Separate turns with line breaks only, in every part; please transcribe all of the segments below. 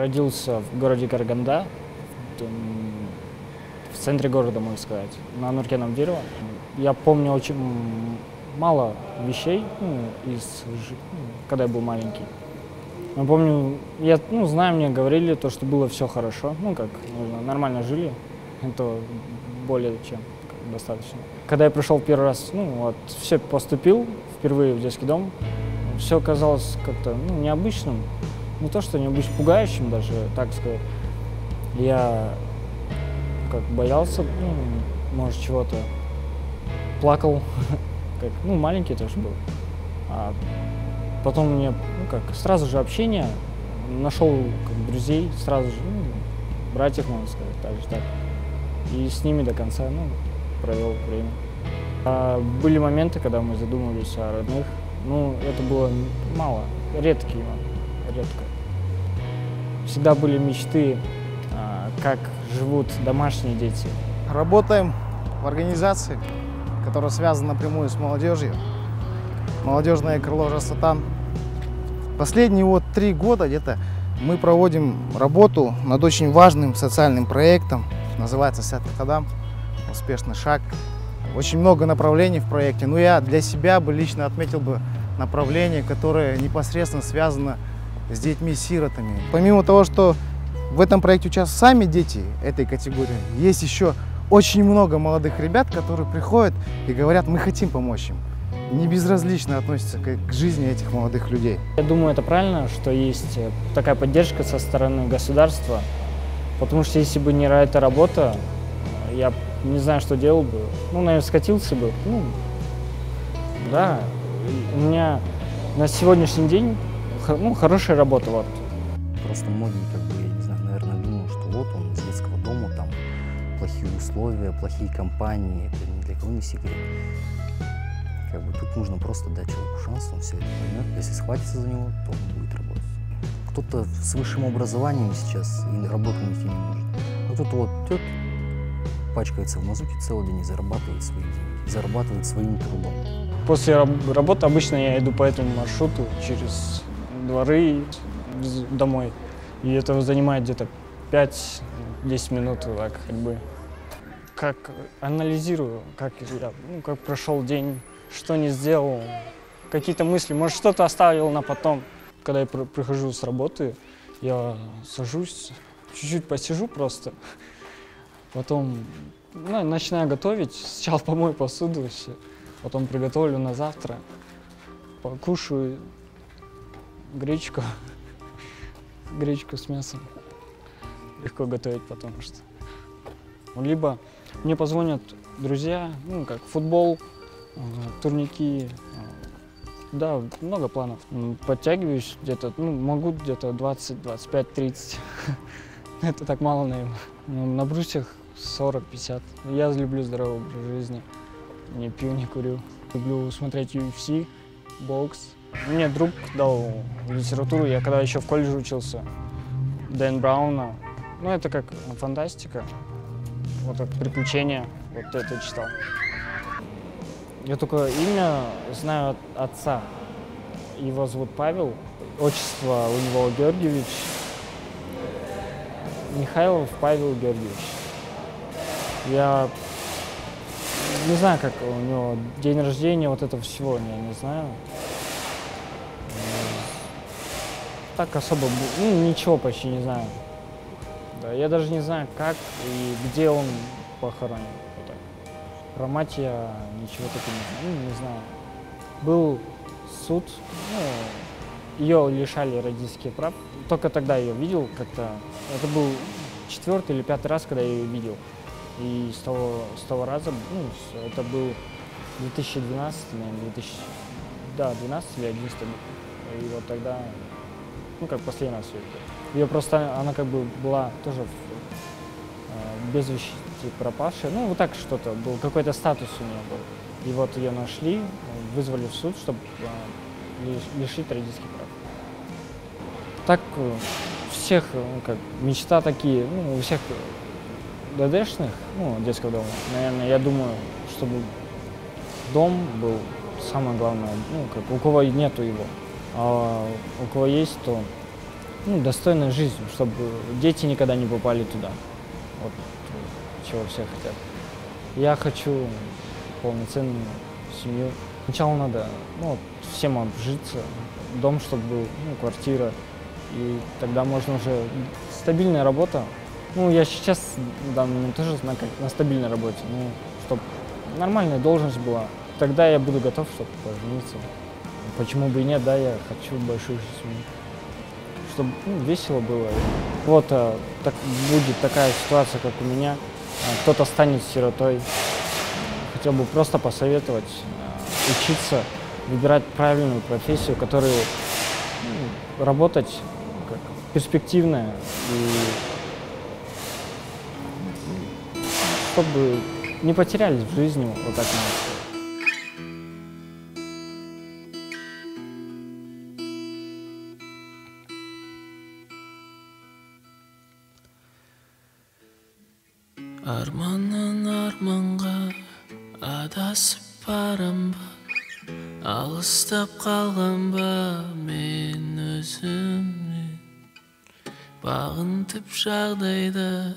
родился в городе Караганда, в центре города, можно сказать, на Нуркеном дерево. Я помню очень мало вещей, когда я был маленький. Я помню, знаю, мне говорили, то, что было все хорошо, нормально жили, это более чем достаточно. Когда я пришел первый раз, все поступил впервые в детский дом, все казалось как-то необычным, не то что необычным, пугающим даже, так сказать. Я боялся, может, чего-то, плакал, маленький тоже был. А потом мне, сразу же общение, нашел друзей, сразу же, братьев, можно сказать, так же так. И с ними до конца, провел время. Были моменты, когда мы задумывались о родных, это было мало, редко. Всегда были мечты, как живут домашние дети.
Работаем в организации, которая связана напрямую с молодежью. Молодежное крыло «Жасатан». Последние 3 года где-то мы проводим работу над очень важным социальным проектом. Называется «Сятый Кадам», «Успешный шаг». Очень много направлений в проекте, но я для себя лично отметил направление, которое непосредственно связано с детьми-сиротами. Помимо того, что в этом проекте участвуют сами дети этой категории, есть еще очень много молодых ребят, которые приходят и говорят: мы хотим помочь им. Не безразлично относятся к жизни этих молодых людей.
Я думаю, это правильно, что есть такая поддержка со стороны государства, потому что если бы не эта работа, я не знаю, что делал бы. Наверное, скатился бы. Да, у меня на сегодняшний день хорошая работа.
Просто многие, я не знаю, наверное, думают, что он из детского дома, там плохие условия, плохие компании, это ни для кого не секрет. Тут нужно просто дать человеку шанс, он все это поймет. Если схватится за него, то он будет работать. Кто-то с высшим образованием сейчас и работу найти не может. А кто-то идет, пачкается в мазуте целый день и зарабатывает свои деньги, зарабатывает своим трудом.
После работы обычно я иду по этому маршруту через дворы домой. И это занимает где-то 5-10 минут ходьбы. Как анализирую, как прошел день, что не сделал, какие-то мысли, может, что-то оставил на потом. Когда я прихожу с работы, я сажусь, чуть-чуть посижу просто, потом начинаю готовить, сначала помою посуду, потом приготовлю на завтра, покушаю гречку с мясом. Легко готовить, потому что. Либо мне позвонят друзья, футбол, турники, да, много планов. Подтягиваюсь где-то, могу где-то 20, 25, 30. Это так мало, наверное. На брусьях 40-50. Я люблю здоровый образ жизни. Не пью, не курю. Люблю смотреть UFC, бокс. Мне друг дал литературу, я когда еще в колледже учился, Дэн Брауна. Это как фантастика, как приключения, это читал. Я только имя знаю от отца. Его зовут Павел, отчество у него Георгиевич. Михайлов Павел Георгиевич. Я не знаю, как у него день рождения, этого всего, я не знаю. Так особо, ничего почти не знаю. Да, я даже не знаю, как и где он похоронен. Про мать я ничего такого не знаю. Был суд, ее лишали родительских прав. Только тогда ее видел как-то. Это был 4-й или 5-й раз, когда я ее видел. И с того раза, это был 2012, наверное, 12 или 11 год. И тогда, последний раз ее видел. Ее просто, она была тоже без вещи пропавшая, так что-то, был какой-то статус у нее был. И ее нашли, вызвали в суд, чтобы лишить родительских прав. Так всех, мечта такие, у всех ДДшных, детского дома, наверное, я думаю, чтобы дом был самое главное, у кого нету его, а у кого есть, то достойной жизнью, чтобы дети никогда не попали туда. Вот чего все хотят. Я хочу полноценную семью. Сначала надо, всем обжиться, дом, чтобы был, квартира. И тогда можно уже стабильная работа. Я сейчас, в данный момент, тоже на стабильной работе. Чтобы нормальная должность была. Тогда я буду готов, чтобы пожениться. Почему бы и нет, да, я хочу большую семью. Чтобы весело было. Вот так будет такая ситуация, как у меня. Кто-то станет сиротой. Хотел бы просто посоветовать учиться, выбирать правильную профессию, которая работать как перспективная и чтобы не потерялись в жизни, вот так надо.
Арманнан арманға адасып барам ба, алыстап қалған ба мен өзімнен. Бағынтып жағдайда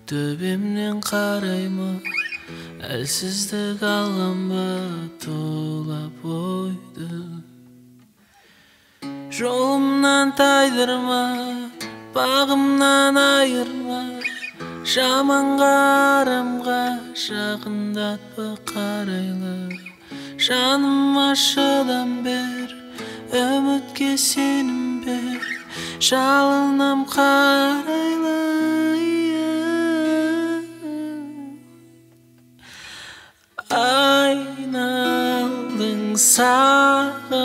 төбемнен қарайма, әлсіздік алған ба тулап ойды. Жолымнан тайдырма, бағымнан айырма, жаманға арамға жақындатпа қарайлы. Жаныма шыдам бер, үмітке сенім бер, жалынам қарайлы. Айналдың саған